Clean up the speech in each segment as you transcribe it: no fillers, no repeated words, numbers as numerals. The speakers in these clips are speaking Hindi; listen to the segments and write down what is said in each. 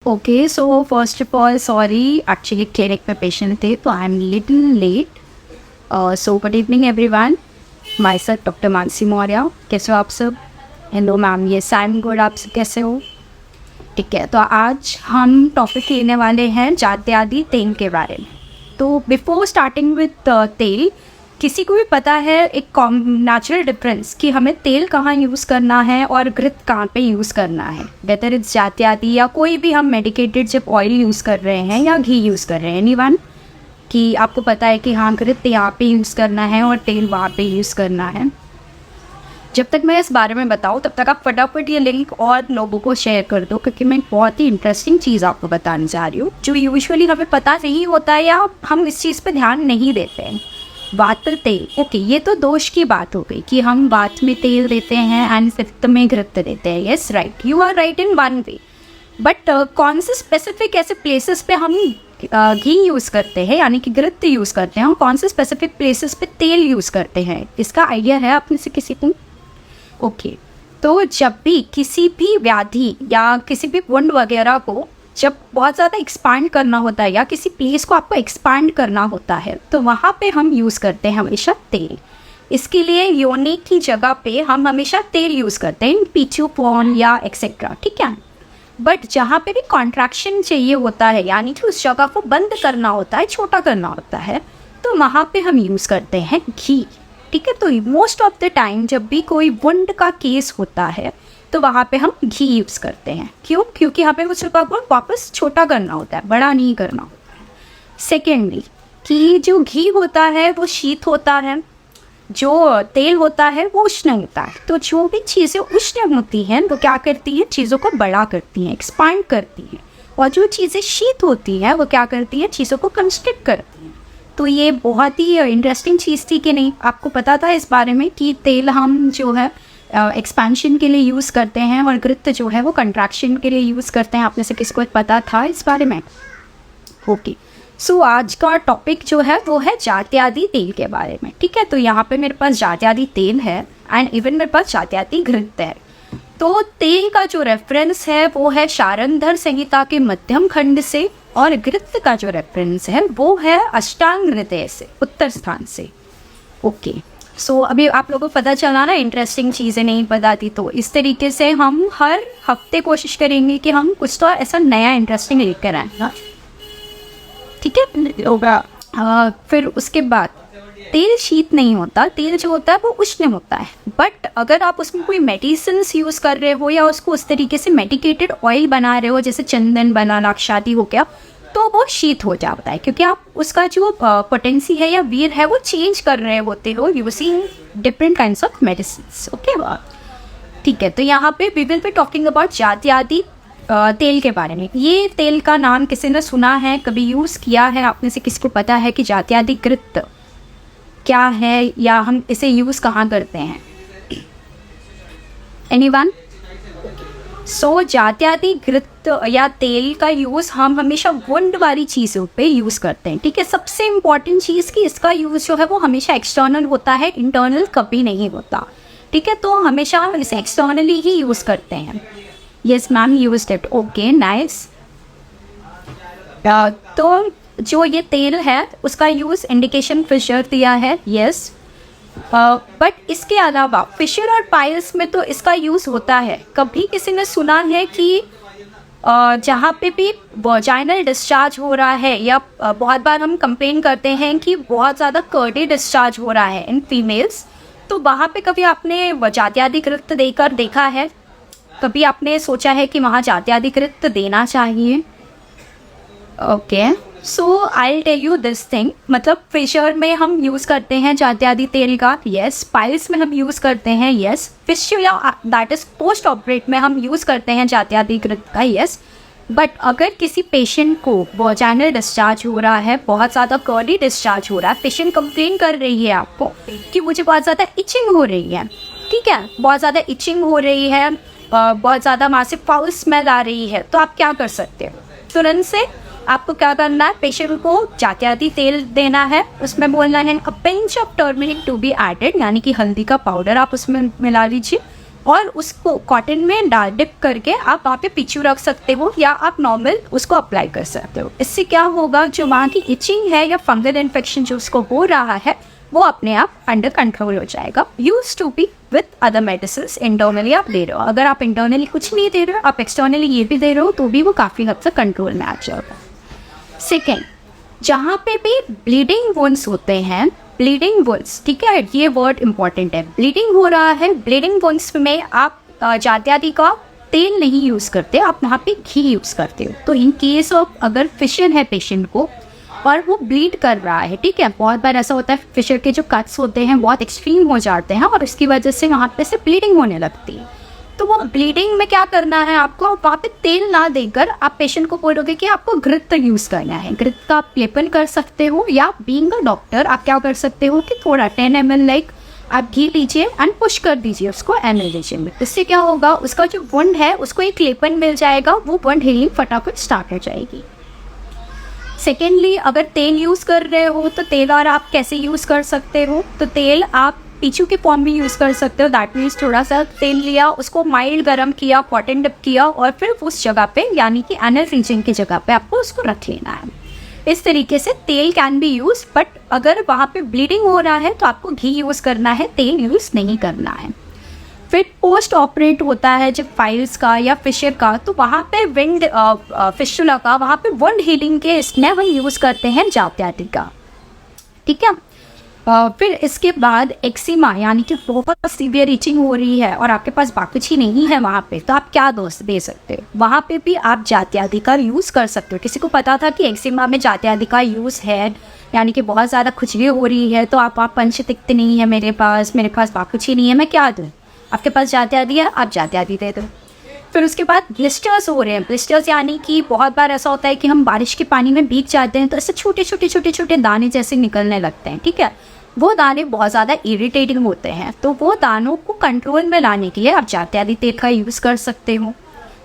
Okay, so first of all, sorry, actually clinic में patient थे तो I'm little late. So good evening everyone. Myself doctor Mansi Maurya. कैसे हो आप सब? हेलो मैम, ये I'm good. आप सब कैसे हो? ठीक है, तो आज हम टॉपिक लेने वाले हैं जाते आदि तेल के बारे में. तो बिफोर स्टार्टिंग विथ तेल, किसी को भी पता है एक नेचुरल डिफरेंस कि हमें तेल कहाँ यूज़ करना है और घृत कहाँ पे यूज़ करना है, वेदर इट्स जाते आदि या कोई भी हम मेडिकेटेड जब ऑयल यूज़ कर रहे हैं या घी यूज़ कर रहे हैं. एनीवन कि आपको पता है कि हाँ घृत यहाँ पे यूज़ करना है और तेल वहाँ पे यूज़ करना है. जब तक मैं इस बारे में बताऊँ तब तक आप फटाफट ये लिंक और लोगों को शेयर कर दो, क्योंकि मैं एक बहुत ही इंटरेस्टिंग चीज़ आपको बताने जा रही हूँ जो यूजुअली हमें पता नहीं होता है या हम इस चीज़ पर ध्यान नहीं देते हैं. बात पर तेल. ओके, ये तो दोष की बात हो गई कि हम बात में तेल देते हैं एंड पित्त में घृत देते हैं. Yes right, you are right in one way. But कौन से स्पेसिफिक ऐसे प्लेसेस पे हम घी यूज़ करते हैं यानी कि घृत यूज़ करते हैं, और कौन से स्पेसिफिक प्लेसेस पे तेल यूज़ करते हैं, इसका आइडिया है आप में से किसी को? ओके, तो जब भी किसी भी व्याधि या किसी भी वुंड वगैरह को जब बहुत ज़्यादा एक्सपांड करना होता है या किसी प्लेस को आपको एक्सपांड करना होता है तो वहाँ पे हम यूज़ करते हैं हमेशा तेल. इसके लिए योनि की जगह पे हम हमेशा तेल यूज़ करते हैं, पीचू पॉन या एक्सेट्रा. ठीक है, बट जहाँ पे भी कॉन्ट्रैक्शन चाहिए होता है यानी कि उस जगह को बंद करना होता है, छोटा करना होता है, तो वहाँ पे हम यूज़ करते हैं घी. ठीक है, तो मोस्ट ऑफ द टाइम जब भी कोई वुंड का केस होता है तो वहाँ पे हम घी यूज़ करते हैं. क्यों? क्योंकि यहाँ पे उस जगह को वापस छोटा करना होता है, बड़ा नहीं करना होता है. सेकेंडली कि जो घी होता है वो शीत होता है, जो तेल होता है वो उष्ण होता है. तो जो भी चीज़ें उष्ण होती हैं वो क्या करती हैं, चीज़ों को बड़ा करती हैं, एक्सपांड करती हैं, और जो चीज़ें शीत होती हैं वो क्या करती हैं, चीज़ों को कंस्ट्रिक्ट करती हैं. तो ये बहुत ही इंटरेस्टिंग चीज़ थी कि नहीं, आपको पता था इस बारे में कि तेल हम जो है एक्सपेंशन के लिए यूज़ करते हैं और घृत जो है वो कंट्रैक्शन के लिए यूज़ करते हैं. आप में से किसको पता था इस बारे में? ओके, सो आज का टॉपिक जो है वो है जाते आदि तेल के बारे में. ठीक है, तो यहाँ पे मेरे पास जाते आदि तेल है एंड इवन मेरे पास जाते आदि घृत है. तो तेल का जो रेफरेंस है वो है शारंधर संहिता के मध्यम खंड से, और घृत का जो रेफरेंस है वो है अष्टांग हृदय से, उत्तर स्थान से. ओके, सो अभी आप लोगों को पता चला ना, इंटरेस्टिंग चीज़ें नहीं बताती. तो इस तरीके से हम हर हफ्ते कोशिश करेंगे कि हम कुछ तो ऐसा नया इंटरेस्टिंग लेकर आए ना. ठीक है, होगा. फिर उसके बाद तेल शीत नहीं होता, तेल जो होता है वो उष्ण होता है. बट अगर आप उसमें कोई मेडिसिन यूज़ कर रहे हो या उसको उस तरीके से मेडिकेटेड ऑयल बना रहे हो जैसे चंदन बना, नाक्षादी हो गया, तो वो शीत हो जाता है, क्योंकि आप उसका जो पोटेंसी है या वीर है वो चेंज कर रहे होते हो using different kinds of medicine. Okay, ठीक है, तो यहाँ पे we will be talking about जाते आदि तेल के बारे में. ये तेल का नाम किसी ने सुना है, कभी यूज़ किया है, आप में से किसको पता है कि जाते आदि घृत क्या है या हम इसे यूज़ कहाँ करते हैं? एनीवन? सो जाते आदि घृत या तेल का यूज़ हम हमेशा वुंड वाली चीज़ों पे यूज़ करते हैं. ठीक है, सबसे इम्पॉर्टेंट चीज़ कि इसका यूज़ जो है वो हमेशा एक्सटर्नल होता है, इंटरनल कभी नहीं होता. ठीक है, तो हमेशा हम इसे एक्सटर्नली ही यूज़ करते हैं. Yes ma'am, used it. Okay, nice. तो जो ये तेल है उसका यूज़ इंडिकेशन फिशर दिया है. यस, बट इसके अलावा फिशर और पाइल्स में तो इसका यूज़ होता है. कभी किसी ने सुना है कि जहाँ पे भी वजाइनल डिस्चार्ज हो रहा है या बहुत बार हम कंप्लेन करते हैं कि बहुत ज़्यादा कर्डी डिस्चार्ज हो रहा है इन फीमेल्स, तो वहाँ पे कभी आपने जाते आदि घृत देकर देखा है? कभी आपने सोचा है कि वहाँ जाते आदि घृत देना चाहिए? Okay, so I tell you this thing. मतलब फिशर में हम यूज़ करते हैं जाते आदि तेल का. यस, पाइल्स में हम यूज़ करते हैं. Yes, fissure that is post operate में हम यूज़ करते हैं जाते आदि घृत का. यस, बट अगर किसी पेशेंट को वजाइनल डिस्चार्ज हो रहा है, बहुत ज़्यादा कर्ली डिस्चार्ज हो रहा है, पेशेंट कंप्लेन कर रही है आपको कि मुझे बहुत ज़्यादा इचिंग हो रही है. ठीक है, बहुत ज़्यादा इचिंग हो रही है, बहुत ज़्यादा वहाँ से फाउल स्मेल आ रही है, तो आप क्या कर सकते हो? तुरंत से आपको क्या करना है, पेशेंट को जाते आदि तेल देना है, उसमें बोलना है a pinch of turmeric to be added, यानी कि हल्दी का पाउडर आप उसमें मिला लीजिए, और उसको कॉटन में डिप करके आप वहाँ पे पिचू रख सकते हो या आप नॉर्मल उसको अप्लाई कर सकते हो। इससे क्या होगा, जो वहाँ की इचिंग है या फंगल इन्फेक्शन जो उसको हो रहा है वो अपने आप अंडर कंट्रोल हो जाएगा। Use to be with other medicine internally आप दे रहे हो। अगर आप इंटरनली कुछ नहीं दे रहे हो, आप एक्सटर्नली ये भी दे रहे हो, तो भी वो काफ़ी हद तक कंट्रोल में आ जाएगा। सेकेंड, जहाँ पे भी ब्लीडिंग वुंड्स होते हैं, ब्लीडिंग वुंड्स, ठीक है, ये वर्ड इंपॉर्टेंट है। ब्लीडिंग हो रहा है, ब्लीडिंग वुंड्स में आप जात्यादि का तेल नहीं यूज़ करते, आप वहाँ पे घी यूज़ करते हो। तो इन केस ऑफ अगर फिशर है पेशेंट को और वो ब्लीड कर रहा है, ठीक है, बहुत बार ऐसा होता है फिशर के जो कट्स होते हैं बहुत एक्सट्रीम हो जाते हैं और इसकी वजह से वहाँ पे से ब्लीडिंग होने लगती है। तो वो ब्लीडिंग में क्या करना है आपको, वहाँ पे तेल ना देकर आप पेशेंट को बोलोगे कि आपको घृत यूज़ करना है। घृत का आप लेपन कर सकते हो या बीइंग अ डॉक्टर आप क्या कर सकते हो कि थोड़ा 10 ml लाइक आप घी लीजिए एंड पुश कर दीजिए उसको एनालाइजेशन में। इससे क्या होगा, उसका जो वुंड है उसको एक लेपन मिल जाएगा, वो वुंड हीलिंग फटाफट स्टार्ट हो जाएगी। सेकेंडली, अगर तेल यूज़ कर रहे हो तो तेल और आप कैसे यूज़ कर सकते हो, तो तेल आप पीछू के फॉर्म में यूज़ कर सकते हो। दैट मीन्स थोड़ा सा तेल लिया, उसको माइल्ड गर्म किया, कॉटन डिप किया और फिर उस जगह पे यानी कि एनल रीजन की जगह पे आपको उसको रख लेना है। इस तरीके से तेल कैन बी यूज, बट अगर वहाँ पे ब्लीडिंग हो रहा है तो आपको घी यूज़ करना है, तेल यूज़ नहीं करना है। फिर पोस्ट ऑपरेट होता है जब फाइल्स का या फिशर का, तो वहाँ पे विंड फिशुला का, वहाँ पे वुंड हीलिंग के इसमें हम यूज़ करते हैं जात्यादि का, ठीक है। फिर इसके बाद एक्सिमा यानी कि बहुत सीवियर इचिंग हो रही है और आपके पास बाकुची नहीं है वहाँ पे, तो आप क्या दे सकते हो, वहाँ पे भी आप जात्यादि का यूज़ कर सकते हो। किसी को पता था कि एक्सिमा में जात्यादि का यूज़ है, यानी कि बहुत ज़्यादा खुजली हो रही है, तो आप पंच तिक्त नहीं है मेरे पास बाकुची नहीं है, मैं क्या दूँ, आपके पास जात्यादि है, आप जात्यादि दे दो। फिर उसके बाद ब्लिस्टर्स हो रहे हैं। ब्लिस्टर्स यानी कि बहुत बार ऐसा होता है कि हम बारिश के पानी में भीग जाते हैं तो ऐसे छोटे दाने जैसे निकलने लगते हैं, ठीक है। वो दाने बहुत ज़्यादा इरिटेटिंग होते हैं, तो वो दानों को कंट्रोल में लाने के लिए आप जात्यादि तेल का यूज़ कर सकते हो।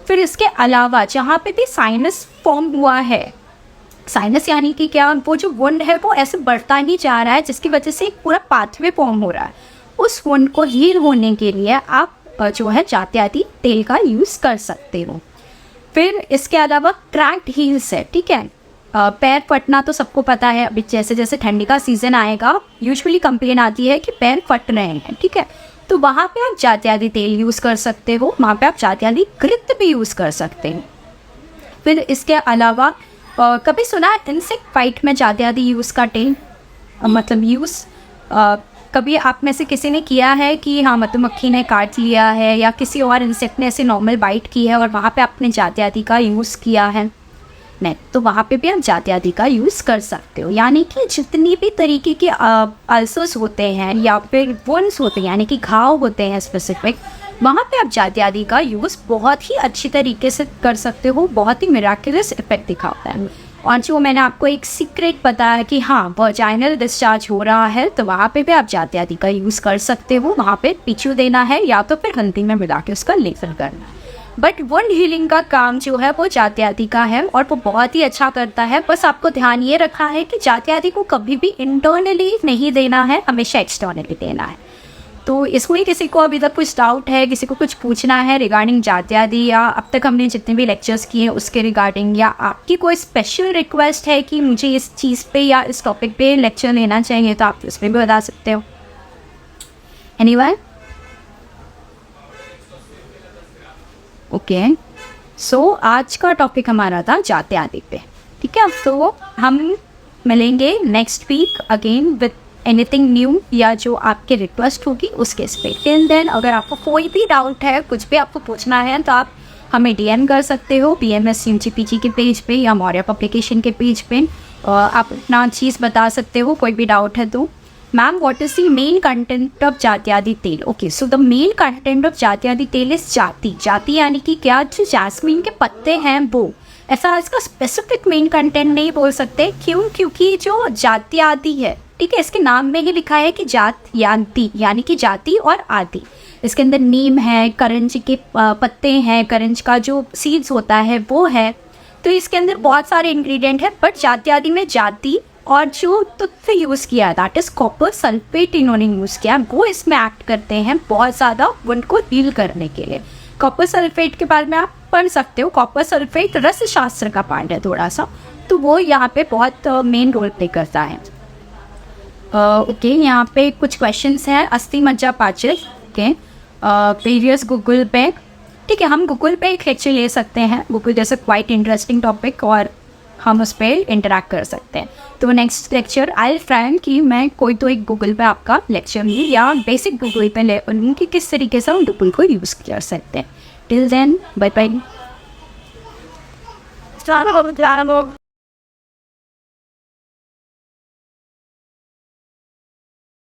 फिर इसके अलावा जहाँ पे भी साइनस फॉर्म हुआ है, साइनस यानी कि क्या, वो जो वुंड है वो ऐसे बढ़ता ही जा रहा है जिसकी वजह से एक पूरा पाथवे फॉर्म हो रहा है, उस वुंड को हील होने के लिए आप जो है जात्यादि तेल का यूज़ कर सकते हो। फिर इसके अलावा क्रैक्ड हील्स है, ठीक है, पैर फटना तो सबको पता है। अभी जैसे जैसे ठंडी का सीज़न आएगा यूजुअली कंप्लेन आती है कि पैर फट रहे हैं, ठीक है, तो वहाँ पे आप जात्यादि तेल यूज़ कर सकते हो, वहाँ पे आप जात्यादि घृत भी यूज़ कर सकते हो। फिर इसके अलावा कभी सुना इंसेक्ट फाइट में जात्यादि यूज़ का तेल, मतलब यूज़ कभी आप में से किसी ने किया है कि हाँ मधुमक्खी ने काट लिया है या किसी और इंसेक्ट ने ऐसे नॉर्मल बाइट की है और वहाँ पे आपने जात्यादि का यूज़ किया है, नहीं, तो वहाँ पे भी आप जात्यादि का यूज़ कर सकते हो। यानी कि जितनी भी तरीके के अल्सर्स होते हैं या फिर वुंड्स होते हैं यानी कि घाव होते हैं स्पेसिफिक, वहाँ पे आप जात्यादि का यूज़ बहुत ही अच्छी तरीके से कर सकते हो, बहुत ही मिराकुलस इफेक्ट दिखाता है। और जो मैंने आपको एक सीक्रेट बताया कि हाँ वजाइनल डिस्चार्ज हो रहा है, तो वहाँ पे भी आप जात्यादि का यूज़ कर सकते हो। वहाँ पे पिचू देना है या तो फिर हल्दी में मिला के उसका लेसन करना है। बट वुंड हीलिंग का काम जो है वो जात्यादि का है और वो बहुत ही अच्छा करता है। बस आपको ध्यान ये रखा है कि जात्यादि को कभी भी इंटरनली नहीं देना है, हमेशा एक्सटर्नली देना है। तो इसमें किसी को अभी तक कुछ डाउट है, किसी को कुछ पूछना है रिगार्डिंग जात्यादि या अब तक हमने जितने भी लेक्चर्स किए हैं उसके रिगार्डिंग, या आपकी कोई स्पेशल रिक्वेस्ट है कि मुझे इस चीज़ पे या इस टॉपिक पे लेक्चर लेना चाहिए, तो आप उसमें भी बता सकते हो। एनीवन? ओके, सो आज का टॉपिक हमारा था जात्यादि पे, ठीक है। तो हम मिलेंगे next week again with anything new या जो आपके रिक्वेस्ट होगी उस केस पे। टिल देन अगर आपको कोई भी डाउट है, कुछ भी आपको पूछना है, तो आप हमें DM कर सकते हो BMS UGPG के पेज पे या मौर्य पब्लिकेशन के पेज पे। आप अपना चीज़ बता सकते हो, कोई भी डाउट है तो। Ma'am what is the main content of Jatyadi tel? Okay, so the main content of Jatyadi tel is जाति यानी कि क्या, जो जैस्मीन के पत्ते हैं वो, ऐसा इसका स्पेसिफिक मेन कंटेंट नहीं बोल सकते। क्यों? क्योंकि जो जात्यादि है, ठीक है, इसके नाम में ही लिखा है कि जात्यादि यानी कि जाति और आदि। इसके अंदर नीम है, करंज के पत्ते हैं, करंज का जो सीड्स होता है वो है, तो इसके अंदर बहुत सारे इंग्रेडिएंट है। बट जात्यादि में जाति और जो टूथ यूज़ किया दैट इज़ कॉपर सल्फेट इन्होंने यूज़ किया, वो इसमें एक्ट करते हैं बहुत ज़्यादा वुंड को हील करने के लिए। कॉपर सल्फेट के बारे में आप पढ़ सकते हो, कॉपर सल्फेट रस शास्त्र का पार्ट है थोड़ा सा, तो वो यहाँ पे बहुत मेन रोल प्ले करता है। ओके, यहाँ पे कुछ क्वेश्चंस हैं। अस्थि मज्जा पाचन के प्रीवियस गूगल पे, ठीक है, हम गूगल पे एक लेक्चर ले सकते हैं, गूगल जैसे क्वाइट इंटरेस्टिंग टॉपिक, और हम उस पर इंटरेक्ट कर सकते हैं। तो नेक्स्ट लेक्चर आई ट्राई कि मैं कोई तो एक गूगल पे आपका लेक्चर लूँ या बेसिक गूगल पे ले लूँ कि किस तरीके से हम गूगल को यूज़ कर सकते हैं। Till then bye bye.